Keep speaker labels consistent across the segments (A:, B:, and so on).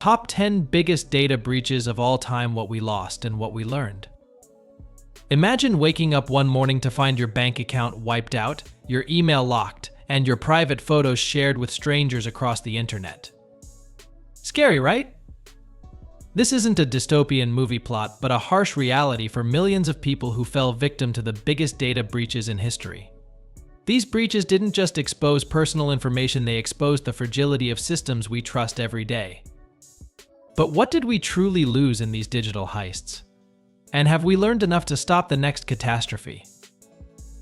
A: Top 10 biggest data breaches of all time, what we lost and what we learned. Imagine waking up one morning to find your bank account wiped out, your email locked, and your private photos shared with strangers across the internet. Scary, right? This isn't a dystopian movie plot, but a harsh reality for millions of people who fell victim to the biggest data breaches in history. These breaches didn't just expose personal information, they exposed the fragility of systems we trust every day. But what did we truly lose in these digital heists? And have we learned enough to stop the next catastrophe?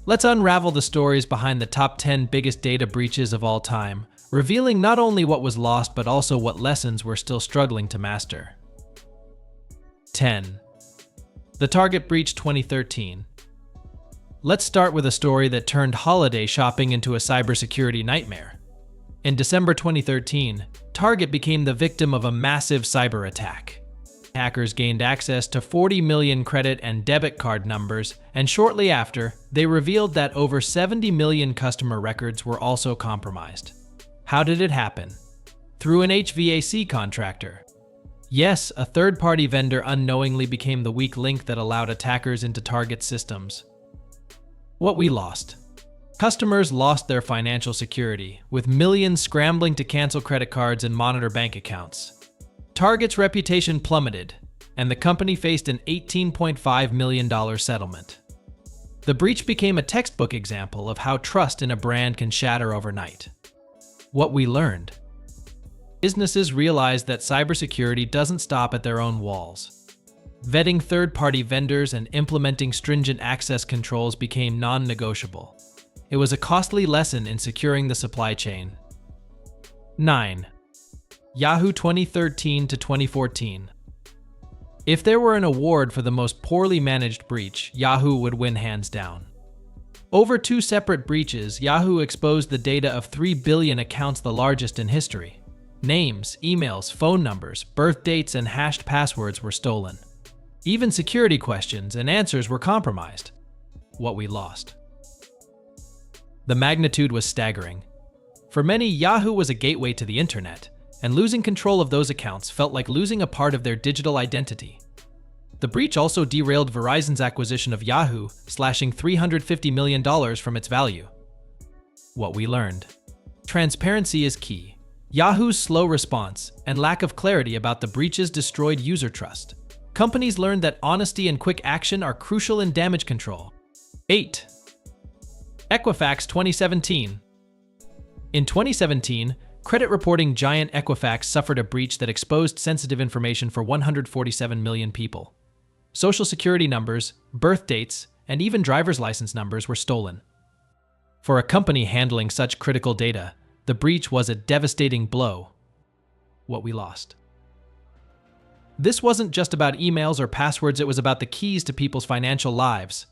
A: Let's unravel the stories behind the top 10 biggest data breaches of all time, revealing not only what was lost but also what lessons we're still struggling to master. 10. The Target Breach 2013. Let's start with a story that turned holiday shopping into a cybersecurity nightmare. In December 2013, Target became the victim of a massive cyber attack. Hackers gained access to 40 million credit and debit card numbers, and shortly after, they revealed that over 70 million customer records were also compromised. How did it happen? Through an HVAC contractor. Yes, a third-party vendor unknowingly became the weak link that allowed attackers into Target's systems. What we lost. Customers lost their financial security, with millions scrambling to cancel credit cards and monitor bank accounts. Target's reputation plummeted, and the company faced an $18.5 million settlement. The breach became a textbook example of how trust in a brand can shatter overnight. What we learned. Businesses realized that cybersecurity doesn't stop at their own walls. Vetting third-party vendors and implementing stringent access controls became non-negotiable. It was a costly lesson in securing the supply chain. 9. Yahoo 2013 to 2014. If there were an award for the most poorly managed breach, Yahoo would win hands down. Over 2 separate breaches, Yahoo exposed the data of 3 billion accounts, the largest in history. Names, emails, phone numbers, birth dates, and hashed passwords were stolen. Even security questions and answers were compromised. What we lost. The magnitude was staggering. For many, Yahoo was a gateway to the internet, and losing control of those accounts felt like losing a part of their digital identity. The breach also derailed Verizon's acquisition of Yahoo, slashing $350 million from its value. What we learned. Transparency is key. Yahoo's slow response and lack of clarity about the breaches destroyed user trust. Companies learned that honesty and quick action are crucial in damage control. 8. Equifax 2017. In 2017, credit reporting giant Equifax suffered a breach that exposed sensitive information for 147 million people. Social security numbers, birth dates, and even driver's license numbers were stolen. For a company handling such critical data, the breach was a devastating blow. What we lost. This wasn't just about emails or passwords, it was about the keys to people's financial lives.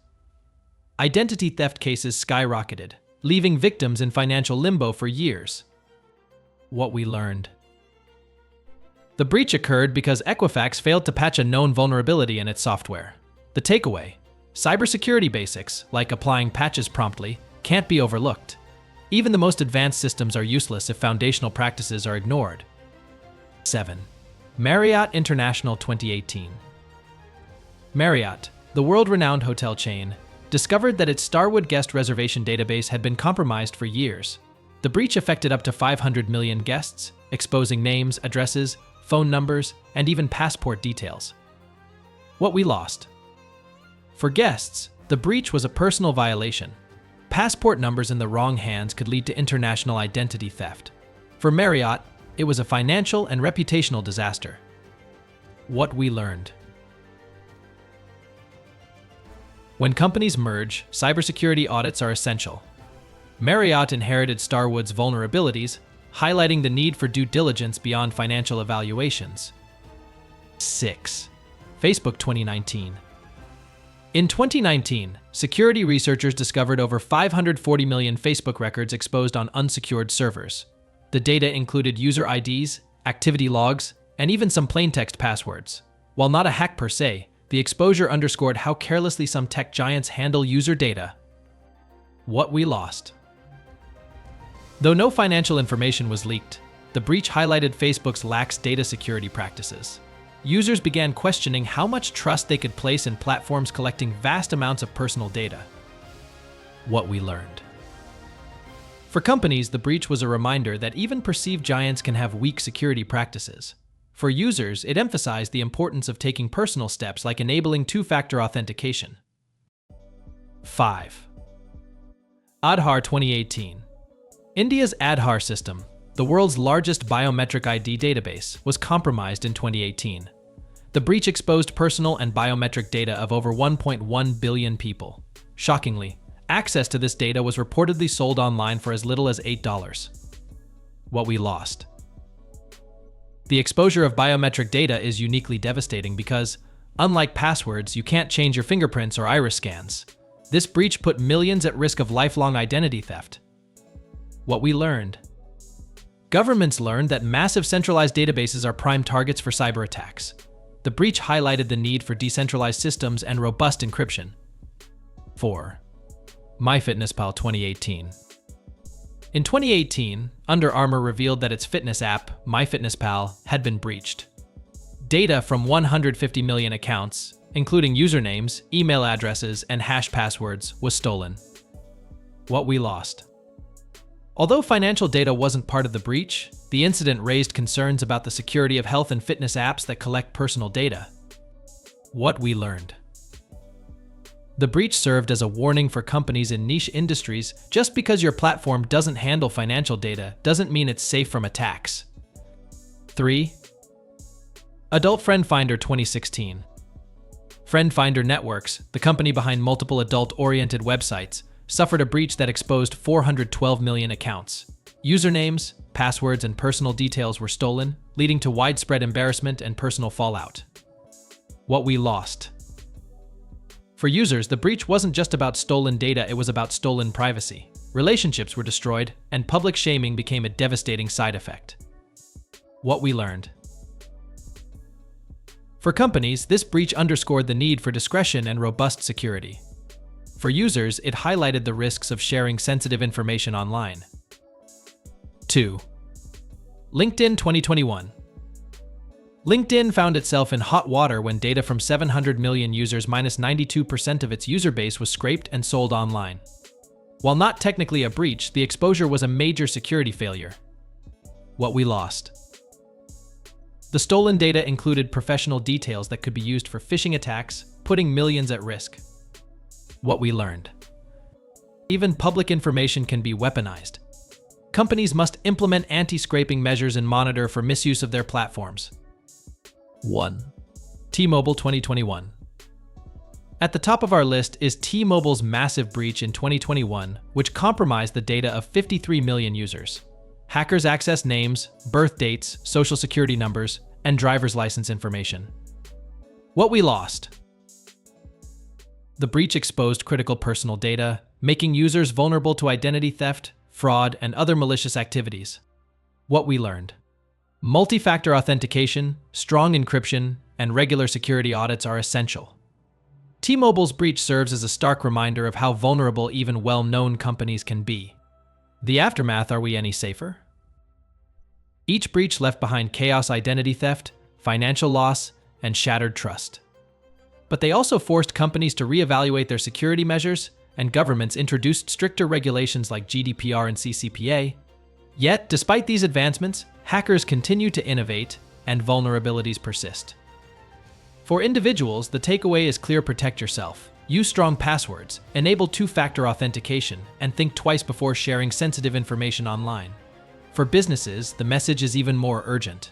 A: Identity theft cases skyrocketed, leaving victims in financial limbo for years. What we learned. The breach occurred because Equifax failed to patch a known vulnerability in its software. The takeaway: cybersecurity basics, like applying patches promptly, can't be overlooked. Even the most advanced systems are useless if foundational practices are ignored. 7. Marriott International 2018. Marriott, the world-renowned hotel chain, discovered that its Starwood guest reservation database had been compromised for years. The breach affected up to 500 million guests, exposing names, addresses, phone numbers, and even passport details. What we lost. For guests, the breach was a personal violation. Passport numbers in the wrong hands could lead to international identity theft. For Marriott, it was a financial and reputational disaster. What we learned. When companies merge, cybersecurity audits are essential. Marriott inherited Starwood's vulnerabilities, highlighting the need for due diligence beyond financial evaluations. 6. Facebook 2019. In 2019, security researchers discovered over 540 million Facebook records exposed on unsecured servers. The data included user IDs, activity logs, and even some plaintext passwords. While not a hack per se, the exposure underscored how carelessly some tech giants handle user data. What we lost. Though no financial information was leaked, the breach highlighted Facebook's lax data security practices. Users began questioning how much trust they could place in platforms collecting vast amounts of personal data. What we learned. For companies, the breach was a reminder that even perceived giants can have weak security practices. For users, it emphasized the importance of taking personal steps like enabling two-factor authentication. 5. Aadhaar 2018. India's Aadhaar system, the world's largest biometric ID database, was compromised in 2018. The breach exposed personal and biometric data of over 1.1 billion people. Shockingly, access to this data was reportedly sold online for as little as $8. What we lost. The exposure of biometric data is uniquely devastating because, unlike passwords, you can't change your fingerprints or iris scans. This breach put millions at risk of lifelong identity theft. What we learned. Governments learned that massive centralized databases are prime targets for cyber attacks. The breach highlighted the need for decentralized systems and robust encryption. 4. MyFitnessPal 2018. In 2018, Under Armour revealed that its fitness app, MyFitnessPal, had been breached. Data from 150 million accounts, including usernames, email addresses, and hash passwords, was stolen. What we lost. Although financial data wasn't part of the breach, the incident raised concerns about the security of health and fitness apps that collect personal data. What we learned. The breach served as a warning for companies in niche industries. Just because your platform doesn't handle financial data doesn't mean it's safe from attacks. 3. Adult Friend Finder 2016. Friend Finder Networks, the company behind multiple adult-oriented websites, suffered a breach that exposed 412 million accounts. Usernames, passwords, and personal details were stolen, leading to widespread embarrassment and personal fallout. What we lost. For users, the breach wasn't just about stolen data, it was about stolen privacy. Relationships were destroyed, and public shaming became a devastating side effect. What we learned. For companies, this breach underscored the need for discretion and robust security. For users, it highlighted the risks of sharing sensitive information online. 2. LinkedIn 2021. LinkedIn found itself in hot water when data from 700 million users minus 92% of its user base was scraped and sold online. While not technically a breach, the exposure was a major security failure. What we lost. The stolen data included professional details that could be used for phishing attacks, putting millions at risk. What we learned. Even public information can be weaponized. Companies must implement anti-scraping measures and monitor for misuse of their platforms. 1. T-Mobile 2021. At the top of our list is T-Mobile's massive breach in 2021, which compromised the data of 53 million users. Hackers accessed names, birth dates, social security numbers, and driver's license information. What we lost. The breach exposed critical personal data, making users vulnerable to identity theft, fraud, and other malicious activities. What we learned. Multi-factor authentication, strong encryption, and regular security audits are essential. T-Mobile's breach serves as a stark reminder of how vulnerable even well-known companies can be. The aftermath: are we any safer? Each breach left behind chaos, identity theft, financial loss, and shattered trust. But they also forced companies to reevaluate their security measures, and governments introduced stricter regulations like GDPR and CCPA. Yet, despite these advancements, hackers continue to innovate, and vulnerabilities persist. For individuals, the takeaway is clear: protect yourself. Use strong passwords, enable two-factor authentication, and think twice before sharing sensitive information online. For businesses, the message is even more urgent.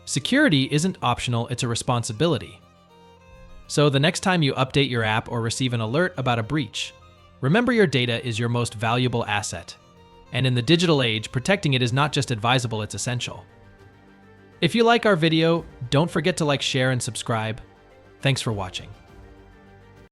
A: Security isn't optional, it's a responsibility. So the next time you update your app or receive an alert about a breach, remember your data is your most valuable asset. And in the digital age, protecting it is not just advisable, it's essential. If you like our video, don't forget to like, share, and subscribe. Thanks for watching.